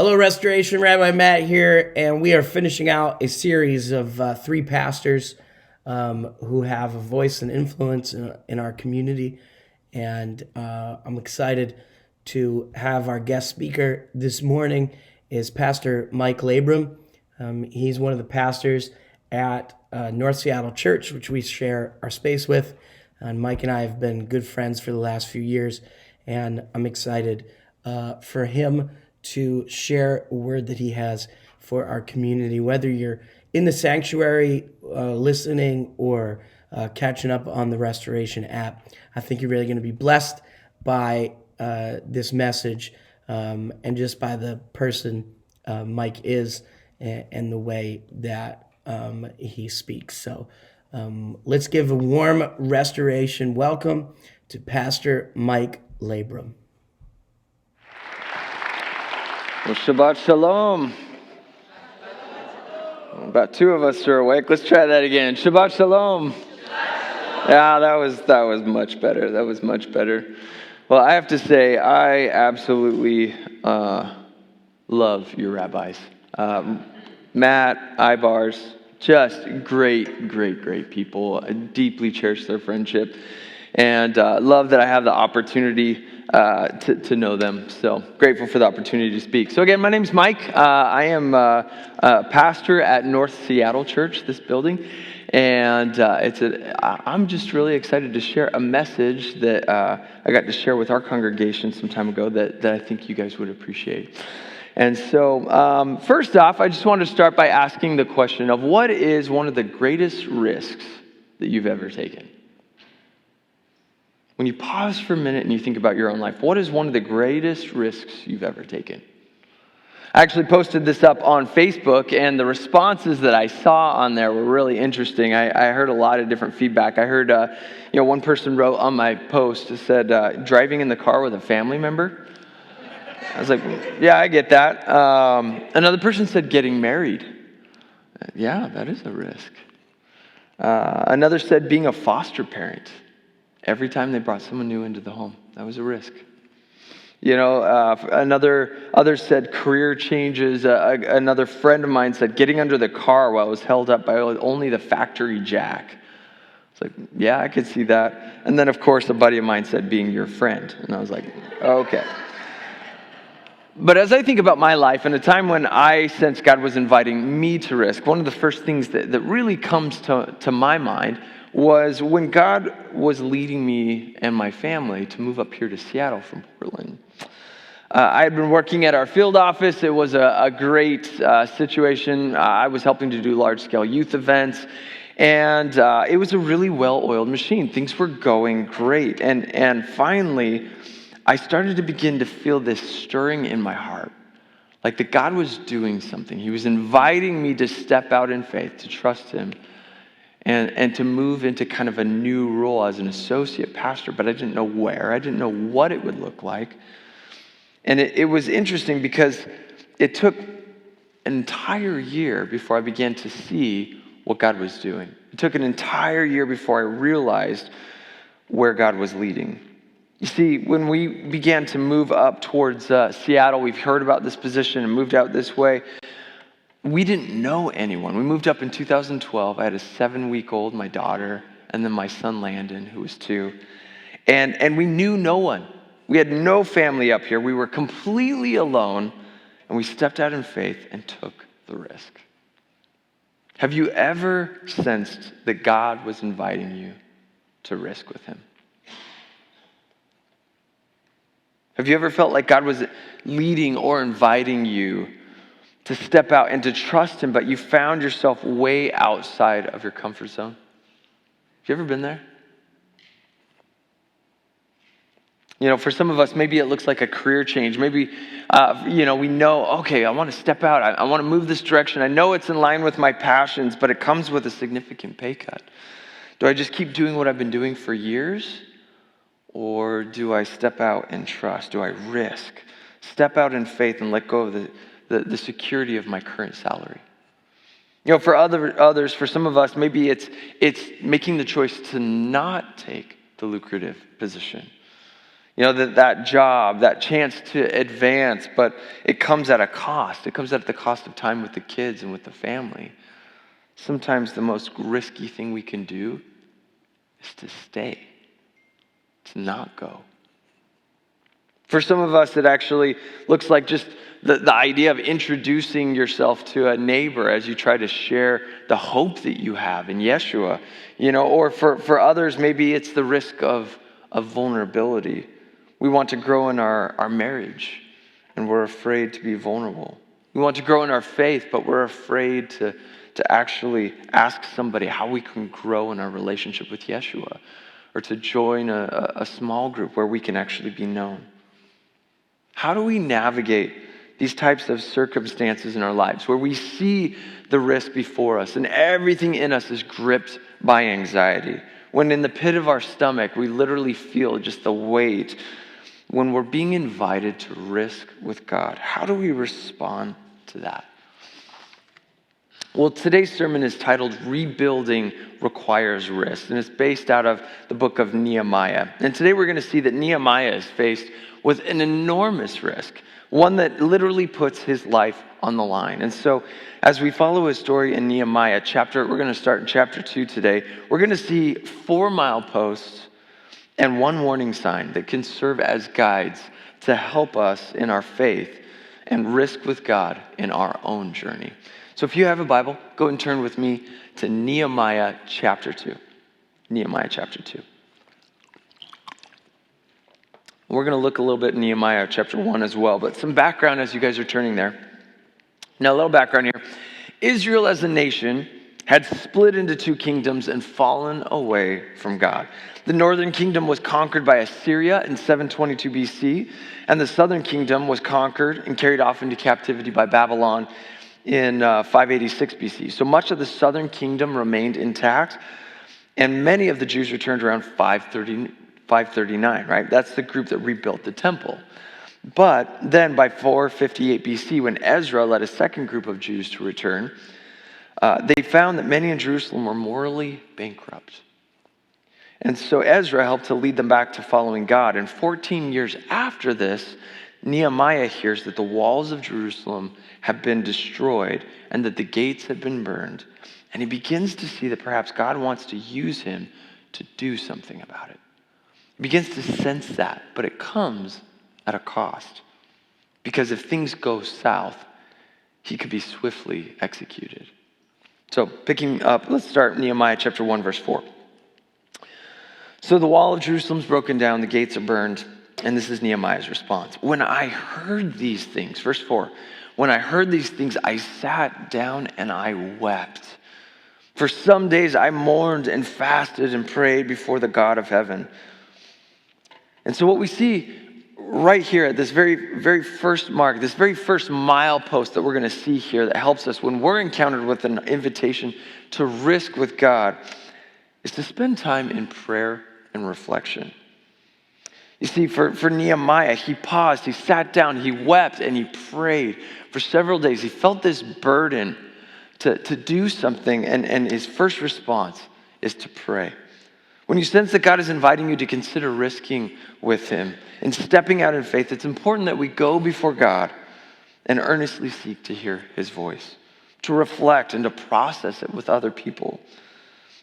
Hello, Restoration. Rabbi Matt here, and we are finishing out a series of three pastors who have a voice and influence in our community. And I'm excited to have our guest speaker this morning is Pastor Mike Labrum. He's one of the pastors at North Seattle Church, which we share our space with. And Mike and I have been good friends for the last few years, and I'm excited for him to share a word that he has for our community, whether you're in the sanctuary listening or catching up on the Restoration app. I think you're really going to be blessed by this message and just by the person Mike is and the way that he speaks. So let's give a warm Restoration welcome to Pastor Mike Labrum. Well, Shabbat Shalom. About two of us are awake. Let's try that again. Shabbat Shalom. Yeah, that was much better. That was much better. Well, I have to say, I absolutely love your rabbis. Matt, Ibars, just great people. I deeply cherish their friendship, and love that I have the opportunity to know them. So grateful for the opportunity to speak. So again, my name's Mike. I am a pastor at North Seattle Church, this building. And I'm just really excited to share a message that I got to share with our congregation some time ago that I think you guys would appreciate. And so first off, I just want to start by asking the question of what is one of the greatest risks that you've ever taken? When you pause for a minute and you think about your own life, what is one of the greatest risks you've ever taken? I actually posted this up on Facebook, and the responses that I saw on there were really interesting. I heard a lot of different feedback. I heard, one person wrote on my post, it said, driving in the car with a family member. I was like, yeah, I get that. Another person said getting married. Yeah, that is a risk. Another said being a foster parent. Every time they brought someone new into the home, that was a risk. Others said career changes. Another friend of mine said getting under the car while it was held up by only the factory jack. It's like, yeah, I could see that. And then, of course, a buddy of mine said being your friend. And I was like, okay. But as I think about my life and a time when I sensed God was inviting me to risk, one of the first things that really comes to my mind was when God was leading me and my family to move up here to Seattle from Portland. I had been working at our field office. It was a great situation. I was helping to do large-scale youth events, and it was a really well-oiled machine. Things were going great, and finally, I started to begin to feel this stirring in my heart, like that God was doing something. He was inviting me to step out in faith, to trust Him, and to move into kind of a new role as an associate pastor, but I didn't know where. I didn't know what it would look like. And it was interesting because it took an entire year before I began to see what God was doing. It took an entire year before I realized where God was leading. You see, when we began to move up towards Seattle, we've heard about this position and moved out this way. We didn't know anyone. We moved up in 2012. I had a 7-week-old, my daughter, and then my son Landon, who was 2. And we knew no one. We had no family up here. We were completely alone, and we stepped out in faith and took the risk. Have you ever sensed that God was inviting you to risk with Him? Have you ever felt like God was leading or inviting you to step out and to trust Him, but you found yourself way outside of your comfort zone? Have you ever been there? For some of us, maybe it looks like a career change. Maybe, we know, okay, I want to step out. I want to move this direction. I know it's in line with my passions, but it comes with a significant pay cut. Do I just keep doing what I've been doing for years? Or do I step out and trust? Do I risk? Step out in faith and let go of the security of my current salary. For others, for some of us, maybe it's making the choice to not take the lucrative position. that job, that chance to advance, but it comes at a cost. It comes at the cost of time with the kids and with the family. Sometimes the most risky thing we can do is to stay, to not go. For some of us, it actually looks like just the idea of introducing yourself to a neighbor as you try to share the hope that you have in Yeshua. Or for others, maybe it's the risk of vulnerability. We want to grow in our marriage, and we're afraid to be vulnerable. We want to grow in our faith, but we're afraid to actually ask somebody how we can grow in our relationship with Yeshua, or to join a small group where we can actually be known. How do we navigate these types of circumstances in our lives where we see the risk before us and everything in us is gripped by anxiety? When in the pit of our stomach, we literally feel just the weight. When we're being invited to risk with God, how do we respond to that? Well, today's sermon is titled Rebuilding Requires Risk, and it's based out of the book of Nehemiah. And today we're going to see that Nehemiah is faced with an enormous risk, one that literally puts his life on the line. And so as we follow his story in Nehemiah we're going to start in chapter 2 today. We're going to see 4 mileposts and 1 warning sign that can serve as guides to help us in our faith and risk with God in our own journey. So if you have a Bible, go and turn with me to Nehemiah chapter 2. Nehemiah chapter 2. We're going to look a little bit in Nehemiah chapter 1 as well, but some background as you guys are turning there. Now, a little background here. Israel as a nation had split into 2 kingdoms and fallen away from God. The northern kingdom was conquered by Assyria in 722 BC, and the southern kingdom was conquered and carried off into captivity by Babylon in 586 BC. So much of the southern kingdom remained intact, and many of the Jews returned around 539, right? That's the group that rebuilt the temple. But then by 458 BC, when Ezra led a second group of Jews to return, they found that many in Jerusalem were morally bankrupt. And so Ezra helped to lead them back to following God. And 14 years after this, Nehemiah hears that the walls of Jerusalem have been destroyed and that the gates have been burned. And he begins to see that perhaps God wants to use him to do something about it. He begins to sense that, but it comes at a cost. Because if things go south, he could be swiftly executed. So picking up, let's start Nehemiah chapter 1, verse 4. So the wall of Jerusalem's broken down, the gates are burned, and this is Nehemiah's response. When I heard these things, verse 4, when I heard these things, I sat down and I wept. For some days I mourned and fasted and prayed before the God of heaven. And so what we see right here at this very, very first mark, this very first milepost that we're going to see here that helps us when we're encountered with an invitation to risk with God is to spend time in prayer and reflection. You see, for Nehemiah, he paused, he sat down, he wept, and he prayed for several days. He felt this burden to do something, and his first response is to pray. When you sense that God is inviting you to consider risking with him and stepping out in faith, it's important that we go before God and earnestly seek to hear his voice, to reflect and to process it with other people.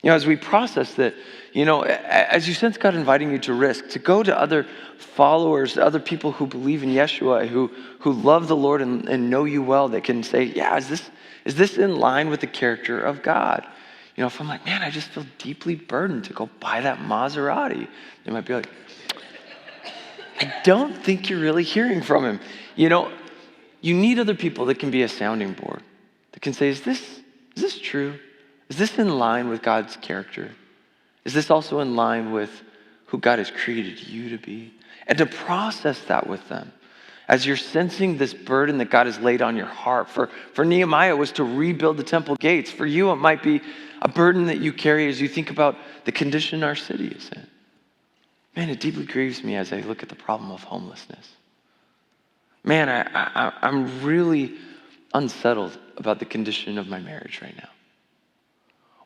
As we process that, as you sense God inviting you to risk, to go to other followers, other people who believe in Yeshua, who love the Lord and know you well, that can say, yeah, is this in line with the character of God? If I'm like, man, I just feel deeply burdened to go buy that Maserati, they might be like, I don't think you're really hearing from him. You need other people that can be a sounding board, that can say, is this true? Is this in line with God's character? Is this also in line with who God has created you to be? And to process that with them. As you're sensing this burden that God has laid on your heart. For Nehemiah, it was to rebuild the temple gates. For you, it might be a burden that you carry as you think about the condition our city is in. Man, it deeply grieves me as I look at the problem of homelessness. Man, I'm really unsettled about the condition of my marriage right now.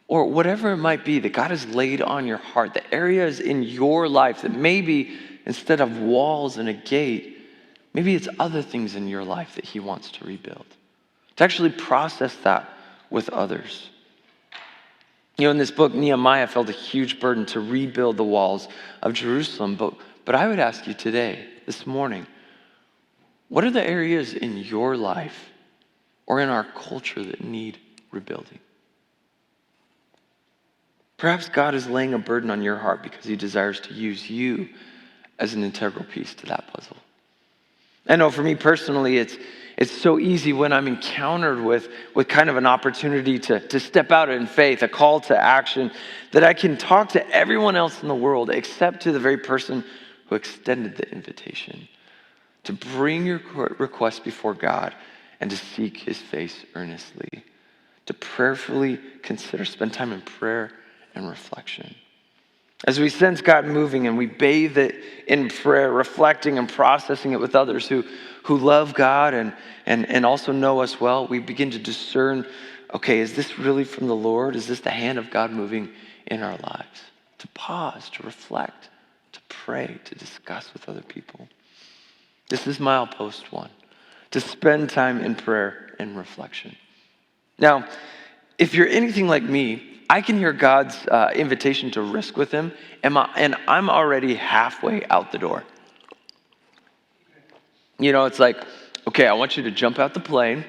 Or whatever it might be that God has laid on your heart, the areas in your life that maybe instead of walls and a gate, maybe it's other things in your life that he wants to rebuild. To actually process that with others. In this book, Nehemiah felt a huge burden to rebuild the walls of Jerusalem. But I would ask you today, this morning, what are the areas in your life or in our culture that need rebuilding? Perhaps God is laying a burden on your heart because he desires to use you as an integral piece to that puzzle. I know for me personally, it's so easy when I'm encountered with kind of an opportunity to step out in faith, a call to action, that I can talk to everyone else in the world except to the very person who extended the invitation to bring your request before God and to seek his face earnestly, to prayerfully consider, spend time in prayer and reflection. As we sense God moving and we bathe it in prayer, reflecting and processing it with others who love God and also know us well, we begin to discern, okay, is this really from the Lord? Is this the hand of God moving in our lives? To pause, to reflect, to pray, to discuss with other people. This is milepost 1, to spend time in prayer and reflection. Now, if you're anything like me, I can hear God's invitation to risk with him, and I'm already halfway out the door. It's like, okay, I want you to jump out the plane,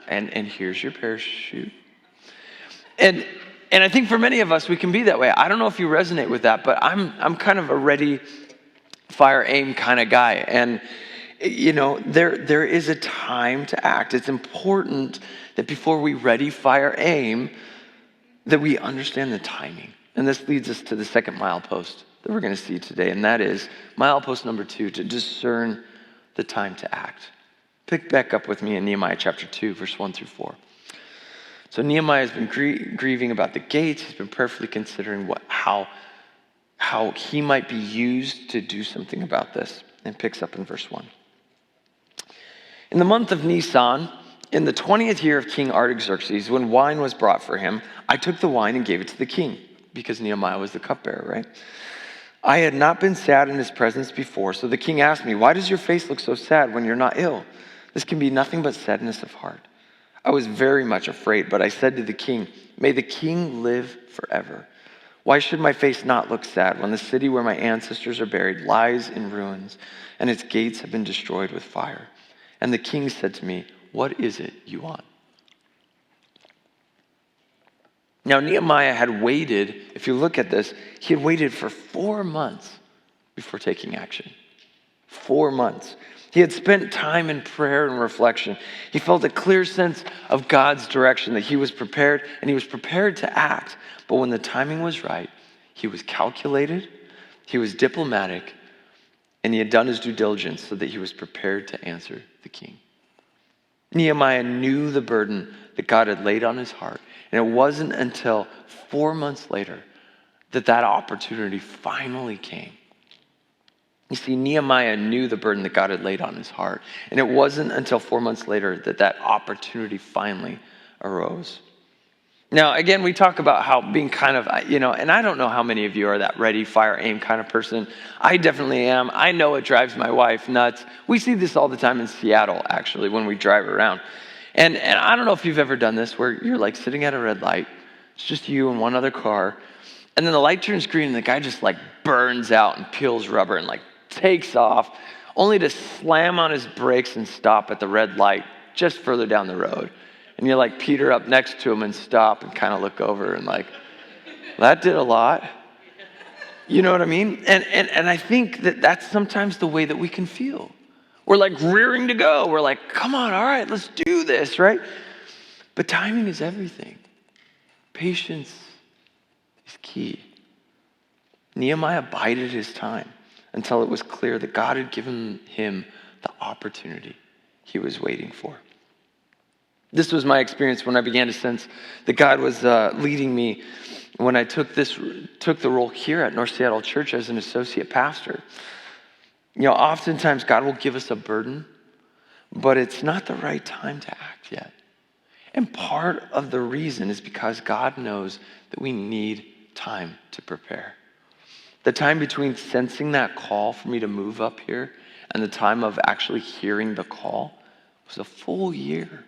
and here's your parachute. And I think for many of us, we can be that way. I don't know if you resonate with that, but I'm kind of a ready, fire, aim kind of guy. And there is a time to act. It's important that before we ready, fire, aim, that we understand the timing. And this leads us to the second milepost that we're going to see today, and that is milepost number 2, to discern the time to act. Pick back up with me in Nehemiah chapter 2, verse 1 through 4. So Nehemiah has been grieving about the gates. He's been prayerfully considering how he might be used to do something about this, and picks up in verse 1. In the month of Nisan, in the 20th year of King Artaxerxes, when wine was brought for him, I took the wine and gave it to the king, because Nehemiah was the cupbearer, right? I had not been sad in his presence before, so the king asked me, "Why does your face look so sad when you're not ill? This can be nothing but sadness of heart." I was very much afraid, but I said to the king, "May the king live forever. Why should my face not look sad when the city where my ancestors are buried lies in ruins and its gates have been destroyed with fire?" And the king said to me, "What is it you want?" Now, Nehemiah had waited, if you look at this, he had waited for 4 months before taking action. 4 months. He had spent time in prayer and reflection. He felt a clear sense of God's direction, that he was prepared, and he was prepared to act. But when the timing was right, he was calculated, he was diplomatic, and he had done his due diligence so that he was prepared to answer the king. Nehemiah knew the burden that God had laid on his heart. And it wasn't until 4 months later that opportunity finally came. You see, Nehemiah knew the burden that God had laid on his heart. And it wasn't until 4 months later that opportunity finally arose. Now, again, we talk about how being kind of, and I don't know how many of you are that ready, fire, aim kind of person. I definitely am. I know it drives my wife nuts. We see this all the time in Seattle, actually, when we drive around. And I don't know if you've ever done this, where you're like sitting at a red light. It's just you and one other car. And then the light turns green and the guy just like burns out and peels rubber and like takes off, only to slam on his brakes and stop at the red light just further down the road. And you like peter up next to him and stop and kind of look over and like, that did a lot. You know what I mean? And I think that's sometimes the way that we can feel. We're like rearing to go. We're like, come on, all right, let's do this, right? But timing is everything. Patience is key. Nehemiah bided his time until it was clear that God had given him the opportunity he was waiting for. This was my experience when I began to sense that God was leading me when I took the role here at North Seattle Church as an associate pastor. Oftentimes God will give us a burden, but it's not the right time to act yet. And part of the reason is because God knows that we need time to prepare. The time between sensing that call for me to move up here and the time of actually hearing the call was a full year.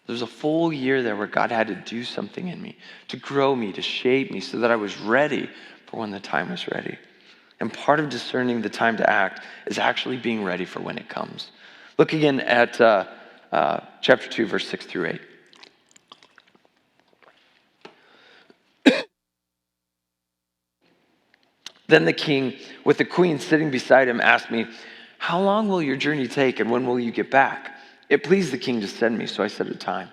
There was a full year there where God had to do something in me, to grow me, to shape me so that I was ready for when the time was ready. And part of discerning the time to act is actually being ready for when it comes. Look again at chapter 2, verse 6 through 8. Then the king, with the queen sitting beside him, asked me, "How long will your journey take, and when will you get back?" It pleased the king to send me, so I set a time.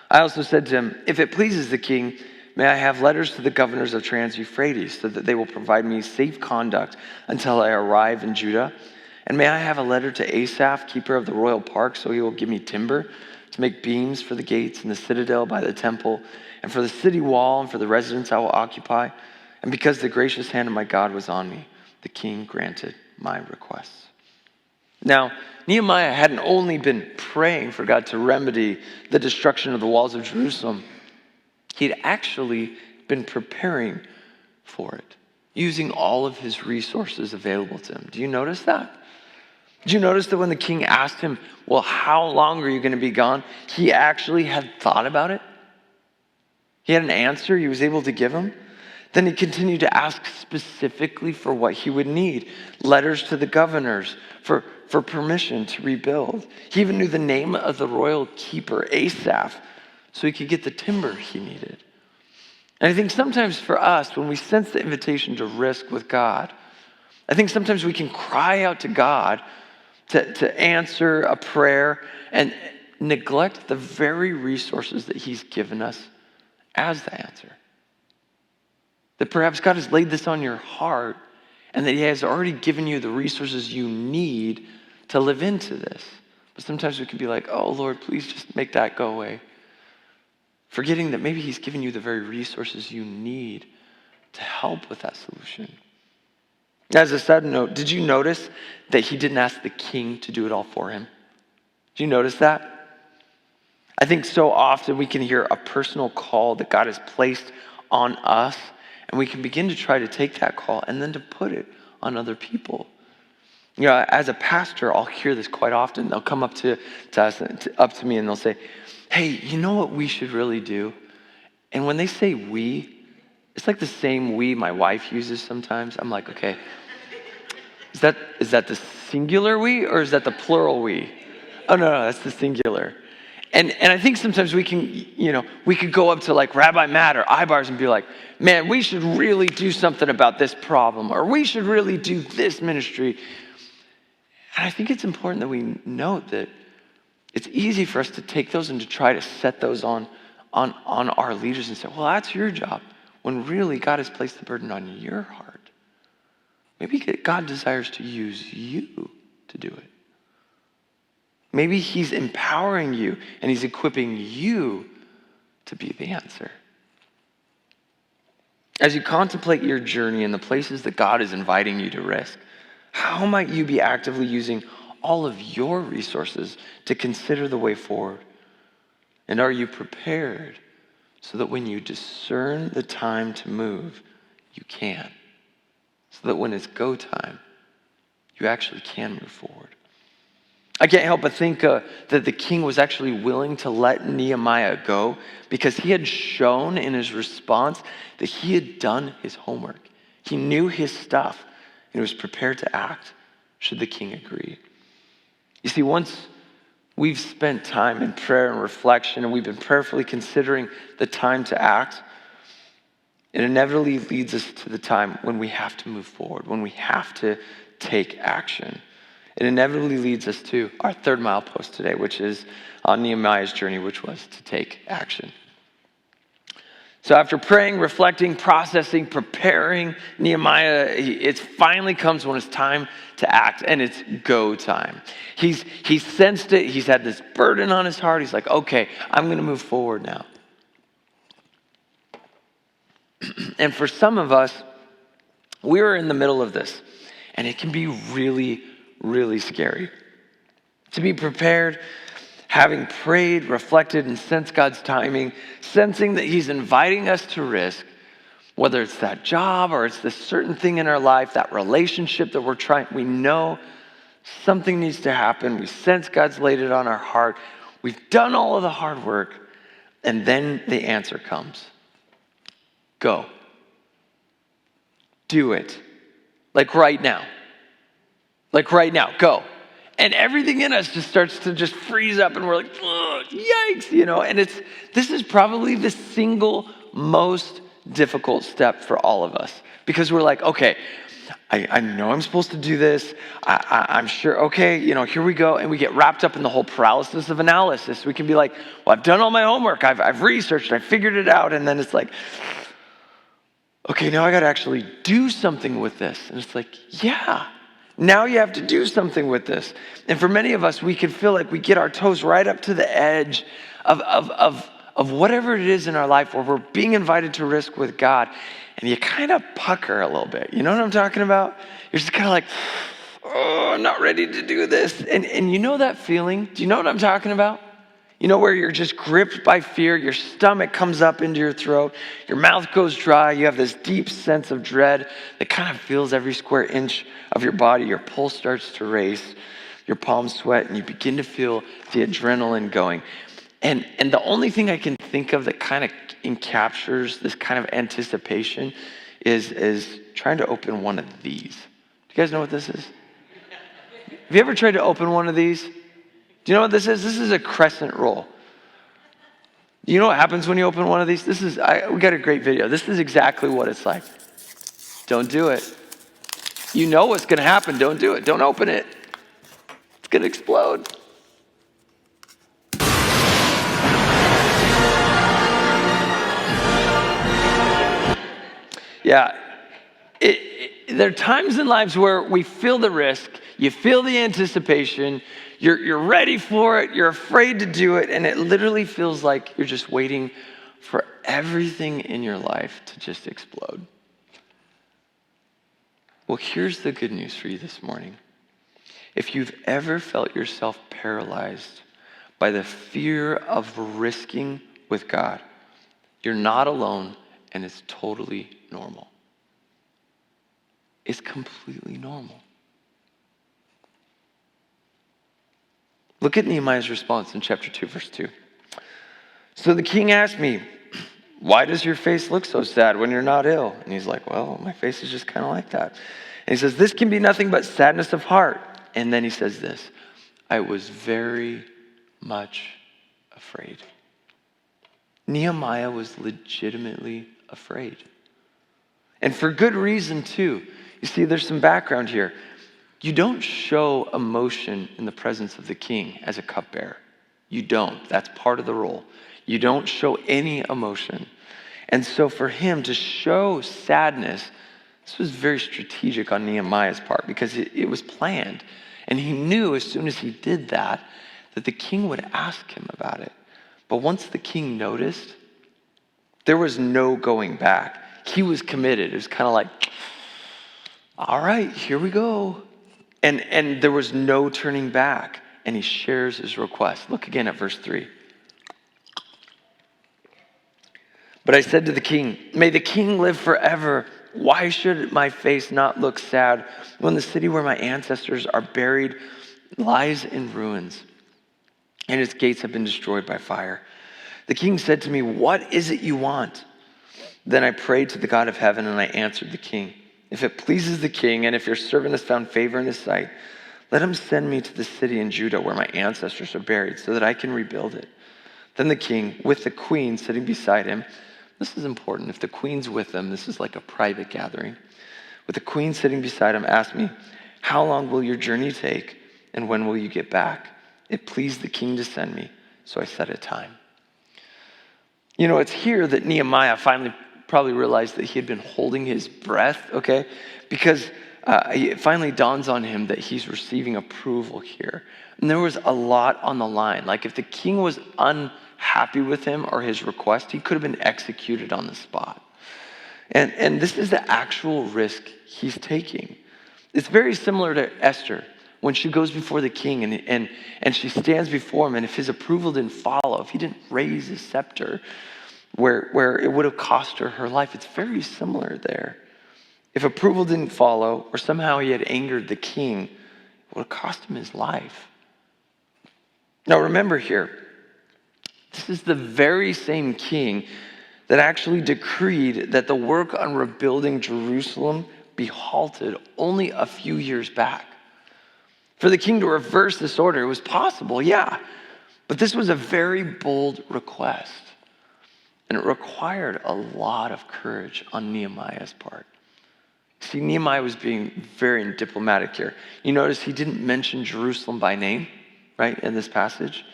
I also said to him, "If it pleases the king, may I have letters to the governors of Trans-Euphrates, so that they will provide me safe conduct until I arrive in Judah? And may I have a letter to Asaph, keeper of the royal park, so he will give me timber to make beams for the gates and the citadel by the temple, and for the city wall, and for the residence I will occupy?" And because the gracious hand of my God was on me, the king granted my requests. Now, Nehemiah hadn't only been praying for God to remedy the destruction of the walls of Jerusalem, he'd actually been preparing for it, using all of his resources available to him. Do you notice that? Did you notice that when the king asked him, "Well, how long are you going to be gone?" he actually had thought about it? He had an answer he was able to give him. Then he continued to ask specifically for what he would need. Letters to the governors for permission to rebuild. He even knew the name of the royal keeper, Asaph, so he could get the timber he needed. And I think sometimes for us, when we sense the invitation to risk with God, I think sometimes we can cry out to God to answer a prayer and neglect the very resources that he's given us as the answer. That perhaps God has laid this on your heart and that he has already given you the resources you need to live into this. But sometimes we can be like, "Oh, Lord, please just make that go away." Forgetting that maybe he's given you the very resources you need to help with that solution. As a side note, did you notice that he didn't ask the king to do it all for him? Did you notice that? I think so often we can hear a personal call that God has placed on us, and we can begin to try to take that call and then to put it on other people. You know, as a pastor, I'll hear this quite often. They'll come up to me and they'll say, "Hey, you know what we should really do?" And when they say "we," it's like the same "we" my wife uses sometimes. I'm like, okay, is that the singular "we" or is that the plural "we"? Oh, no, that's the singular. And I think sometimes we can, we could go up to like Rabbi Matt or Ibars and be like, "Man, we should really do something about this problem," or "We should really do this ministry." And I think it's important that we note that it's easy for us to take those and to try to set those on our leaders and say, "Well, that's your job," when really God has placed the burden on your heart. Maybe God desires to use you to do it. Maybe he's empowering you and he's equipping you to be the answer. As you contemplate your journey and the places that God is inviting you to risk, how might you be actively using all of your resources to consider the way forward? And are you prepared so that when you discern the time to move, you can? So that when it's go time, you actually can move forward. I can't help but think that the king was actually willing to let Nehemiah go because he had shown in his response that he had done his homework. He knew his stuff and was prepared to act should the king agree. You see, once we've spent time in prayer and reflection and we've been prayerfully considering the time to act, it inevitably leads us to the time when we have to move forward, when we have to take action. It inevitably leads us to our third milepost today, which is on Nehemiah's journey, which was to take action. So after praying, reflecting, processing, preparing, Nehemiah, it finally comes when it's time to act, and it's go time. He's sensed it. He's had this burden on his heart. He's like, okay, I'm going to move forward now. And for some of us, we're in the middle of this, and it can be really, really scary. To be prepared, having prayed, reflected, and sensed God's timing, sensing that he's inviting us to risk, Whether it's that job or it's this certain thing in our life, that relationship that we're trying, we know something needs to happen. We sense God's laid it on our heart. We've done all of the hard work. And then the answer comes. Go. Do it. Like right now. Like right now, go. And everything in us just starts to just freeze up and we're like, yikes, and this is probably the single most difficult step for all of us because we're like, okay, I know I'm supposed to do this. I'm sure, okay, here we go. And we get wrapped up in the whole paralysis of analysis. We can be like, well, I've done all my homework. I've researched, I figured it out. And then it's like, okay, now I got to actually do something with this. And it's like, yeah. Now you have to do something with this. And for many of us, we can feel like we get our toes right up to the edge of whatever it is in our life where we're being invited to risk with God. And you kind of pucker a little bit. You know what I'm talking about? You're just kind of like, oh, I'm not ready to do this. And you know that feeling? Do you know what I'm talking about? Where you're just gripped by fear, your stomach comes up into your throat, your mouth goes dry, you have this deep sense of dread that kind of fills every square inch of your body. Your pulse starts to race, your palms sweat, and you begin to feel the adrenaline going. And the only thing I can think of that kind of encaptures this kind of anticipation is trying to open one of these. Do you guys know what this is? Have you ever tried to open one of these? Do you know what this is? This is a crescent roll. Do you know what happens when you open one of these? We got a great video. This is exactly what it's like. Don't do it. You know what's going to happen. Don't do it. Don't open it. It's going to explode. Yeah. There are times in lives where we feel the risk, you feel the anticipation, you're ready for it, you're afraid to do it, and it literally feels like you're just waiting for everything in your life to just explode. Well, here's the good news for you this morning. If you've ever felt yourself paralyzed by the fear of risking with God, you're not alone, and it's totally normal. It's completely normal. Look at Nehemiah's response in chapter 2, verse 2. So the king asked me, why does your face look so sad when you're not ill? And he's like, well, my face is just kind of like that. And he says, this can be nothing but sadness of heart. And then he says this, I was very much afraid. Nehemiah was legitimately afraid. And for good reason, too. You see, there's some background here. You don't show emotion in the presence of the king as a cupbearer. You don't. That's part of the role. You don't show any emotion. And so for him to show sadness, this was very strategic on Nehemiah's part because it was planned. And he knew as soon as he did that the king would ask him about it. But once the king noticed, there was no going back. He was committed. It was kind of like, all right, here we go. And there was no turning back. And he shares his request. Look again at verse 3. But I said to the king, may the king live forever. Why should my face not look sad when the city where my ancestors are buried lies in ruins and its gates have been destroyed by fire? The king said to me, what is it you want? Then I prayed to the God of heaven and I answered the king, if it pleases the king and if your servant has found favor in his sight, let him send me to the city in Judah where my ancestors are buried so that I can rebuild it. Then the king, with the queen sitting beside him, this is important. If the queen's with them, this is like a private gathering. With the queen sitting beside him, asked me, how long will your journey take and when will you get back? It pleased the king to send me, so I set a time. You know, it's here that Nehemiah finally probably realized that he had been holding his breath, okay? Because it finally dawns on him that he's receiving approval here. And there was a lot on the line. Like if the king was unhappy with him or his request, he could have been executed on the spot. And this is the actual risk he's taking. It's very similar to Esther when she goes before the king and she stands before him, and if his approval didn't follow, if he didn't raise his scepter, where it would have cost her her life. It's very similar there. If approval didn't follow, or somehow he had angered the king, it would have cost him his life. Now remember here, this is the very same king that actually decreed that the work on rebuilding Jerusalem be halted only a few years back. For the king to reverse this order, it was possible, yeah, but this was a very bold request, and it required a lot of courage on Nehemiah's part. See, Nehemiah was being very diplomatic here. You notice he didn't mention Jerusalem by name, right, in this passage.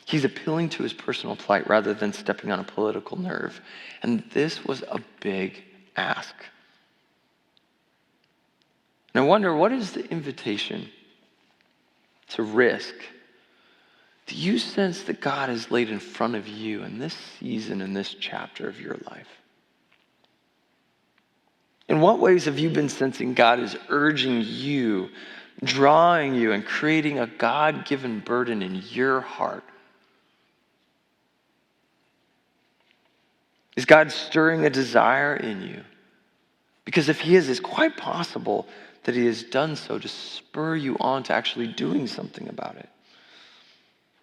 He's appealing to his personal plight rather than stepping on a political nerve. And this was a big ask. And I wonder, what is the invitation to risk do you sense that God has laid in front of you in this season, in this chapter of your life? In what ways have you been sensing God is urging you, drawing you, and creating a God-given burden in your heart? Is God stirring a desire in you? Because if he is, it's quite possible that he has done so to spur you on to actually doing something about it.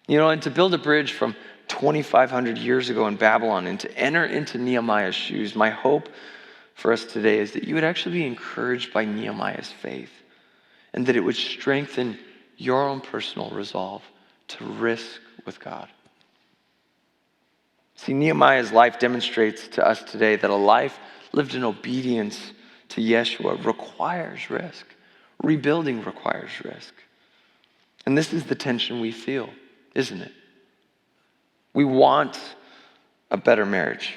You know, and to build a bridge from 2,500 years ago in Babylon and to enter into Nehemiah's shoes, my hope for us today is that you would actually be encouraged by Nehemiah's faith and that it would strengthen your own personal resolve to risk with God. See, Nehemiah's life demonstrates to us today that a life lived in obedience to Yeshua requires risk. Rebuilding requires risk. And this is the tension we feel, isn't it? We want a better marriage,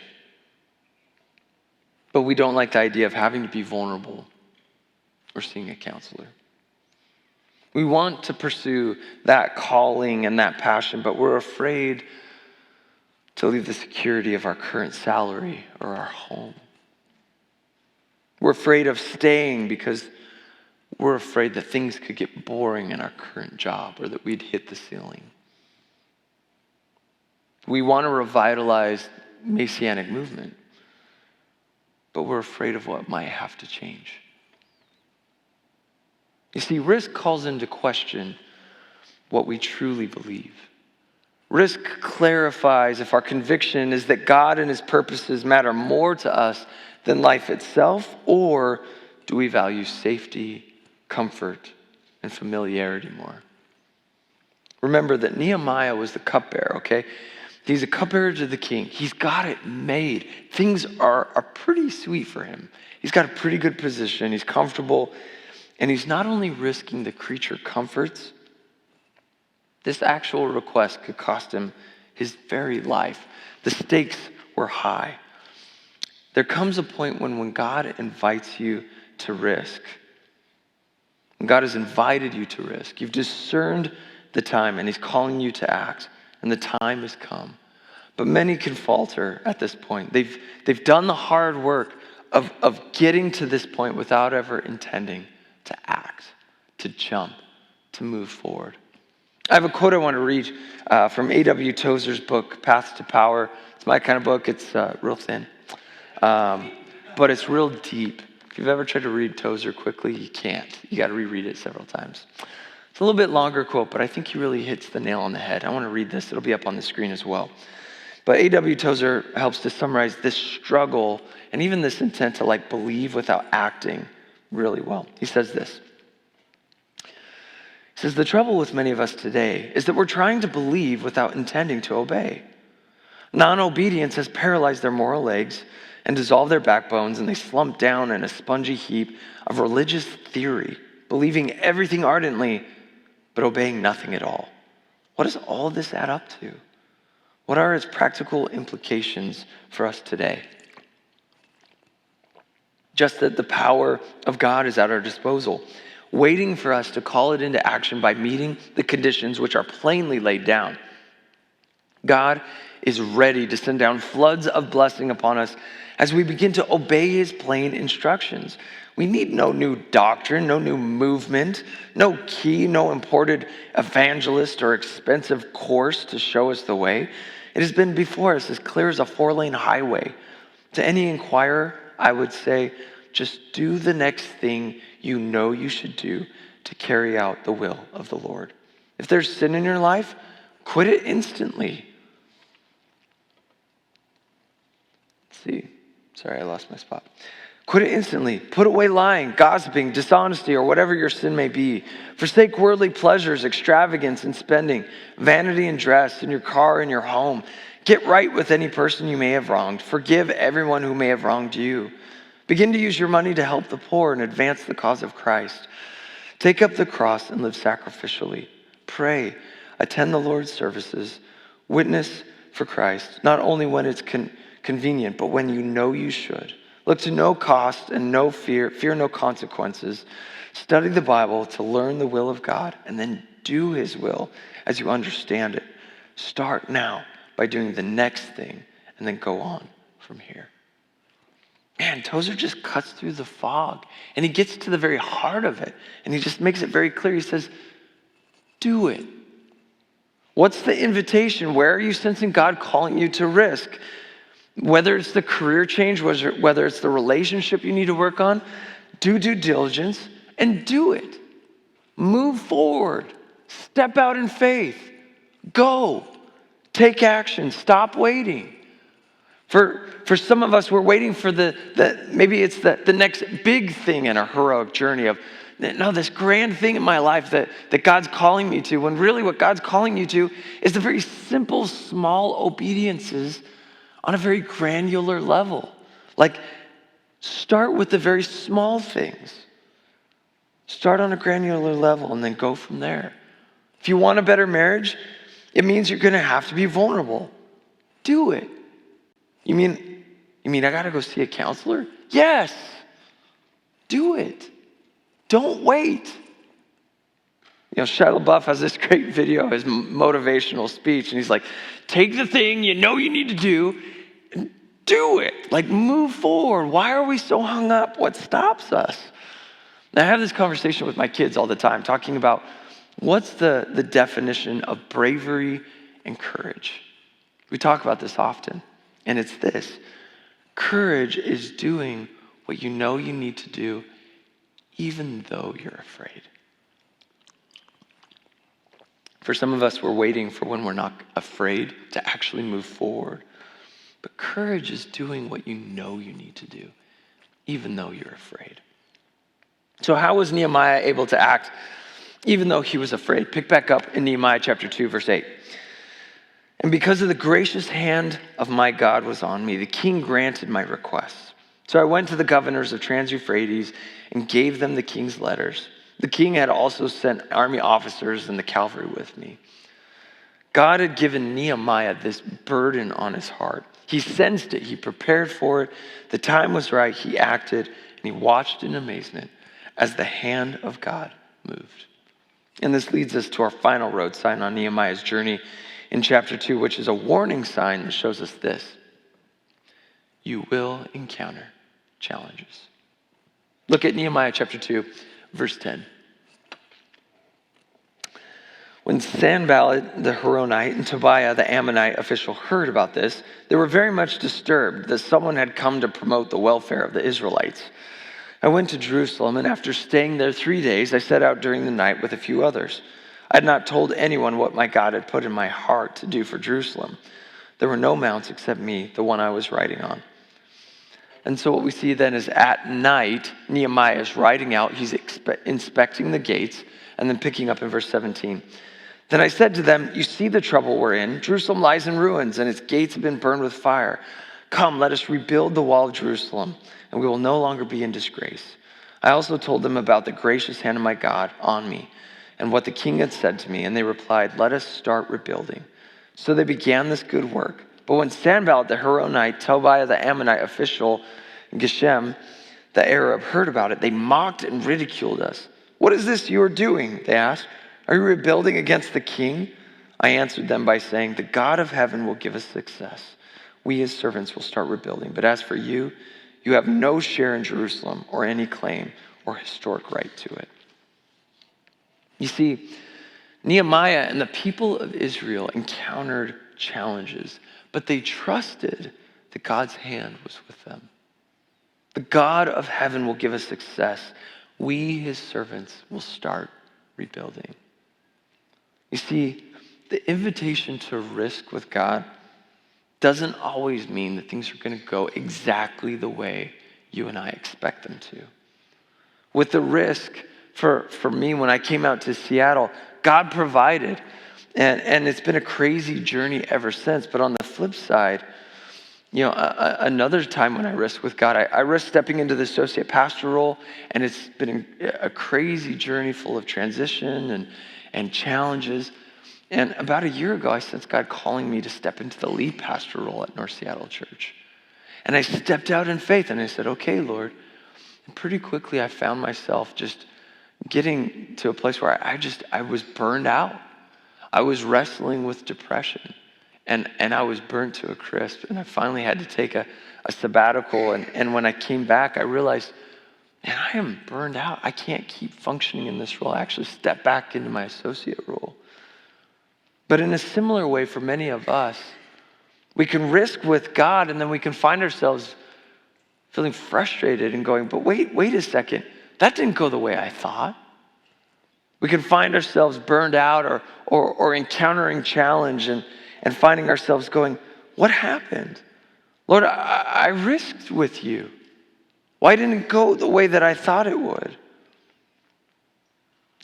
but we don't like the idea of having to be vulnerable or seeing a counselor. We want to pursue that calling and that passion, but we're afraid to leave the security of our current salary or our home. We're afraid of staying because we're afraid that things could get boring in our current job or that we'd hit the ceiling. We want to revitalize Messianic movement, but we're afraid of what might have to change. You see, risk calls into question what we truly believe. Risk clarifies if our conviction is that God and his purposes matter more to us than life itself, or do we value safety, comfort, and familiarity more? Remember that Nehemiah was the cupbearer, okay? He's a cupbearer to the king. He's got it made. Things are pretty sweet for him. He's got a pretty good position. He's comfortable. And he's not only risking the creature comforts, this actual request could cost him his very life. The stakes were high. There comes a point when God invites you to risk. When God has invited you to risk, you've discerned the time and he's calling you to act, and the time has come. But many can falter at this point. They've done the hard work of getting to this point without ever intending to act, to jump, to move forward. I have a quote I want to read from A.W. Tozer's book, Paths to Power. It's my kind of book. It's real thin, but it's real deep. If you've ever tried to read Tozer quickly, you can't. You got to reread it several times. It's a little bit longer quote, but I think he really hits the nail on the head. I want to read this. It'll be up on the screen as well. But A.W. Tozer helps to summarize this struggle and even this intent to believe without acting really well. He says this. He says, the trouble with many of us today is that we're trying to believe without intending to obey. Non-obedience has paralyzed their moral legs and dissolved their backbones, and they slump down in a spongy heap of religious theory, believing everything ardently, but obeying nothing at all. What does all this add up to? What are its practical implications for us today? Just that the power of God is at our disposal, waiting for us to call it into action by meeting the conditions which are plainly laid down. God is ready to send down floods of blessing upon us as we begin to obey his plain instructions. We need no new doctrine, no new movement, no key, no imported evangelist or expensive course to show us the way. It has been before us as clear as a 4-lane highway. To any inquirer, I would say, just do the next thing you know you should do to carry out the will of the Lord. If there's sin in your life, quit it instantly. Let's see. Sorry, I lost my spot. Quit it instantly. Put away lying, gossiping, dishonesty, or whatever your sin may be. Forsake worldly pleasures, extravagance in spending, vanity in dress, in your car, in your home. Get right with any person you may have wronged. Forgive everyone who may have wronged you. Begin to use your money to help the poor and advance the cause of Christ. Take up the cross and live sacrificially. Pray, attend the Lord's services, witness for Christ, not only when it's convenient, but when you know you should. Look to no cost and no fear no consequences. Study the Bible to learn the will of God and then do his will as you understand it. Start now by doing the next thing and then go on from here. Man, Tozer just cuts through the fog and he gets to the very heart of it and he just makes it very clear. He says, do it. What's the invitation? Where are you sensing God calling you to risk? Whether it's the career change, whether it's the relationship you need to work on, do due diligence and do it. Move forward. Step out in faith. Go. Take action. Stop waiting. For some of us, we're waiting for maybe it's the next big thing in our heroic journey of, no, this grand thing in my life that God's calling me to, when really what God's calling you to is the very simple, small obediences on a very granular level. Like, start with the very small things. Start on a granular level and then go from there. If you want a better marriage, it means you're going to have to be vulnerable. Do it. You mean I got to go see a counselor? Yes. Do it. Don't wait. Shia LaBeouf has this great video, his motivational speech, and he's like, take the thing you know you need to do and do it. Like, move forward. Why are we so hung up? What stops us? And I have this conversation with my kids all the time, talking about what's the definition of bravery and courage. We talk about this often, and it's this. Courage is doing what you know you need to do, even though you're afraid. For some of us, we're waiting for when we're not afraid to actually move forward. But courage is doing what you know you need to do, even though you're afraid. So how was Nehemiah able to act even though he was afraid? Pick back up in Nehemiah chapter 2, verse 8. And because of the gracious hand of my God was on me, the king granted my requests. So I went to the governors of Trans-Euphrates and gave them the king's letters. The king had also sent army officers and the cavalry with me. God had given Nehemiah this burden on his heart. He sensed it. He prepared for it. The time was right. He acted, and he watched in amazement as the hand of God moved. And this leads us to our final road sign on Nehemiah's journey in chapter 2, which is a warning sign that shows us this. You will encounter challenges. Look at Nehemiah chapter 2, verse 10. When Sanballat the Horonite and Tobiah the Ammonite official heard about this, they were very much disturbed that someone had come to promote the welfare of the Israelites. I went to Jerusalem, and after staying there 3 days, I set out during the night with a few others. I had not told anyone what my God had put in my heart to do for Jerusalem. There were no mounts except me, the one I was riding on. And so what we see then is at night, Nehemiah is riding out, he's inspecting the gates, and then picking up in verse 17. Then I said to them, you see the trouble we're in. Jerusalem lies in ruins, and its gates have been burned with fire. Come, let us rebuild the wall of Jerusalem, and we will no longer be in disgrace. I also told them about the gracious hand of my God on me, and what the king had said to me, and they replied, let us start rebuilding. So they began this good work. But when Sanballat the Horonite, Tobiah the Ammonite official, and Geshem the Arab heard about it, they mocked and ridiculed us. What is this you are doing? They asked. Are you rebuilding against the king? I answered them by saying, the God of heaven will give us success. We as servants will start rebuilding. But as for you, you have no share in Jerusalem or any claim or historic right to it. You see, Nehemiah and the people of Israel encountered challenges, but they trusted that God's hand was with them. The God of heaven will give us success. We, his servants, will start rebuilding. You see, the invitation to risk with God doesn't always mean that things are going to go exactly the way you and I expect them to. With the risk, for me, when I came out to Seattle, God provided. And it's been a crazy journey ever since. But on the flip side, another time when I risked with God, I risked stepping into the associate pastor role, and it's been a crazy journey full of transition and challenges. And about a year ago, I sensed God calling me to step into the lead pastor role at North Seattle Church. And I stepped out in faith, and I said, okay, Lord. And pretty quickly, I found myself just getting to a place where I was burned out. I was wrestling with depression. And I was burnt to a crisp, and I finally had to take a sabbatical. And when I came back, I realized, man, I am burned out. I can't keep functioning in this role. I actually stepped back into my associate role. But in a similar way, for many of us, we can risk with God, and then we can find ourselves feeling frustrated and going, but wait a second. That didn't go the way I thought. We can find ourselves burned out or encountering challenge and finding ourselves going, what happened? Lord, I risked with you. Why didn't it go the way that I thought it would?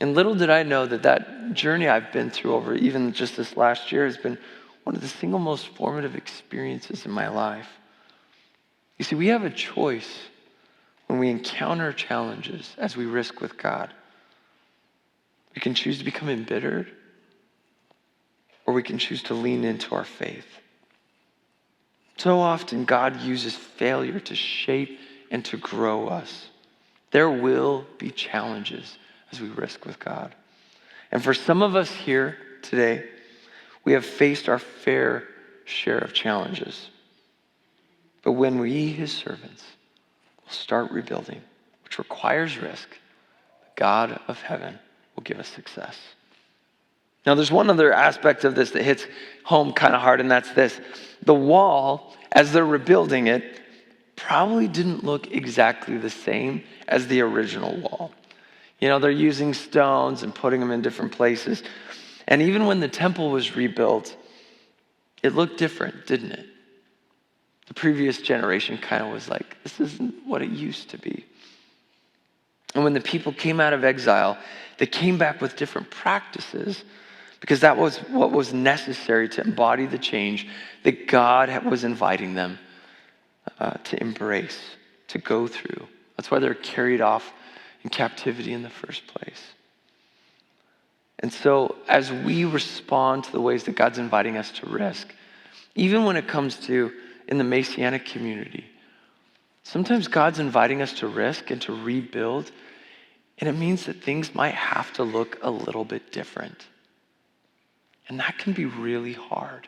And little did I know that journey I've been through over even just this last year has been one of the single most formative experiences in my life. You see, we have a choice when we encounter challenges as we risk with God. We can choose to become embittered, or we can choose to lean into our faith. So often, God uses failure to shape and to grow us. There will be challenges as we risk with God. And for some of us here today, we have faced our fair share of challenges. But when we, his servants, will start rebuilding, which requires risk, the God of heaven will give us success. Now, there's one other aspect of this that hits home kind of hard, and that's this. The wall, as they're rebuilding it, probably didn't look exactly the same as the original wall. They're using stones and putting them in different places. And even when the temple was rebuilt, it looked different, didn't it? The previous generation kind of was like, this isn't what it used to be. And when the people came out of exile, they came back with different practices because that was what was necessary to embody the change that God was inviting them to embrace, to go through. That's why they're carried off in captivity in the first place. And so as we respond to the ways that God's inviting us to risk, even when it comes to in the Messianic community, sometimes God's inviting us to risk and to rebuild, and it means that things might have to look a little bit different. And that can be really hard,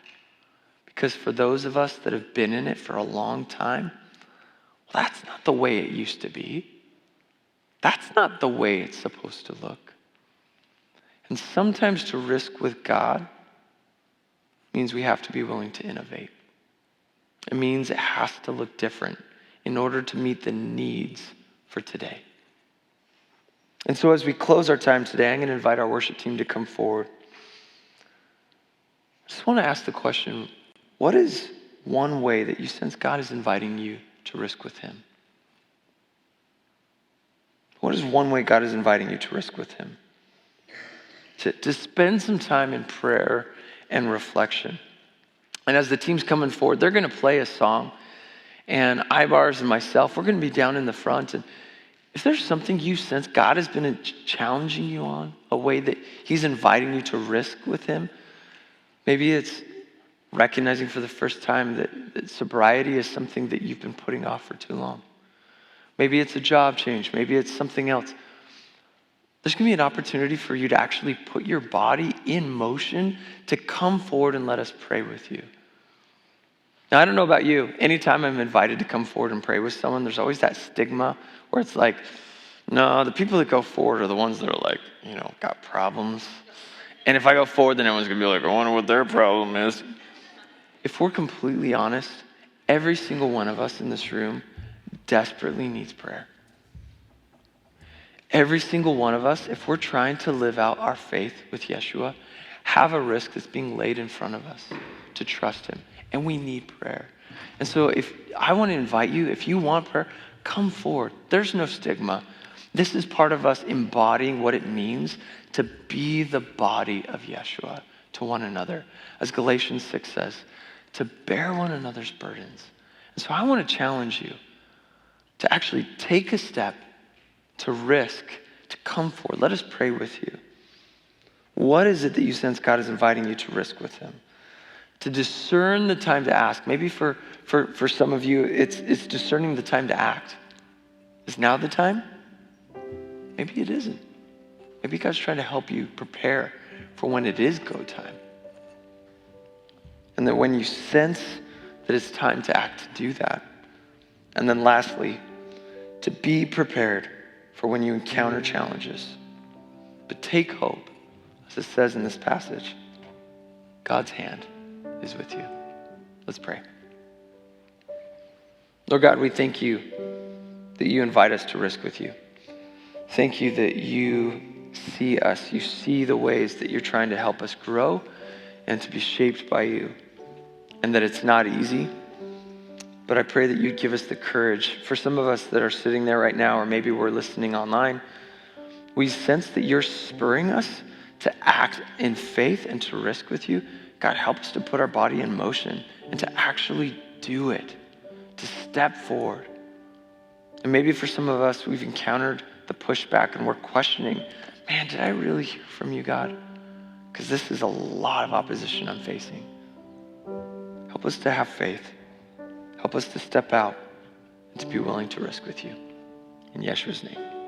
because for those of us that have been in it for a long time, well, that's not the way it used to be. That's not the way it's supposed to look. And sometimes to risk with God means we have to be willing to innovate. It means it has to look different in order to meet the needs for today. And so as we close our time today, I'm going to invite our worship team to come forward. I just want to ask the question, what is one way that you sense God is inviting you to risk with him? What is one way God is inviting you to risk with him? To spend some time in prayer and reflection. And as the team's coming forward, they're going to play a song. And Ibars and myself, we're going to be down in the front. And if there's something you sense God has been challenging you on, a way that he's inviting you to risk with him, maybe it's recognizing for the first time that sobriety is something that you've been putting off for too long. Maybe it's a job change. Maybe it's something else. There's going to be an opportunity for you to actually put your body in motion to come forward and let us pray with you. Now, I don't know about you. Anytime I'm invited to come forward and pray with someone, there's always that stigma where it's like, no, the people that go forward are the ones that are like, got problems. And if I go forward, then everyone's going to be like, I wonder what their problem is. if we're completely honest, every single one of us in this room desperately needs prayer. Every single one of us, if we're trying to live out our faith with Yeshua, have a risk that's being laid in front of us to trust him. And we need prayer. And so if I want to invite you, if you want prayer, come forward. There's no stigma. This is part of us embodying what it means to be the body of Yeshua to one another. As Galatians 6 says, to bear one another's burdens. And so I want to challenge you to actually take a step, to risk, to come forward. Let us pray with you. What is it that you sense God is inviting you to risk with him? To discern the time to ask. Maybe for some of you, it's discerning the time to act. Is now the time? Maybe it isn't. Maybe God's trying to help you prepare for when it is go time. And that when you sense that it's time to act, to do that. And then lastly, to be prepared for when you encounter challenges. But take hope, as it says in this passage. God's hand is with you. Let's pray. Lord God, we thank you that you invite us to risk with you. Thank you that you see us. You see the ways that you're trying to help us grow and to be shaped by you. And that it's not easy. But I pray that you'd give us the courage. For some of us that are sitting there right now, or maybe we're listening online, we sense that you're spurring us to act in faith and to risk with you. God, help us to put our body in motion and to actually do it, to step forward. And maybe for some of us, we've encountered the pushback and we're questioning, man, did I really hear from you, God? Because this is a lot of opposition I'm facing. Help us to have faith. Help us to step out and to be willing to risk with you. In Yeshua's name.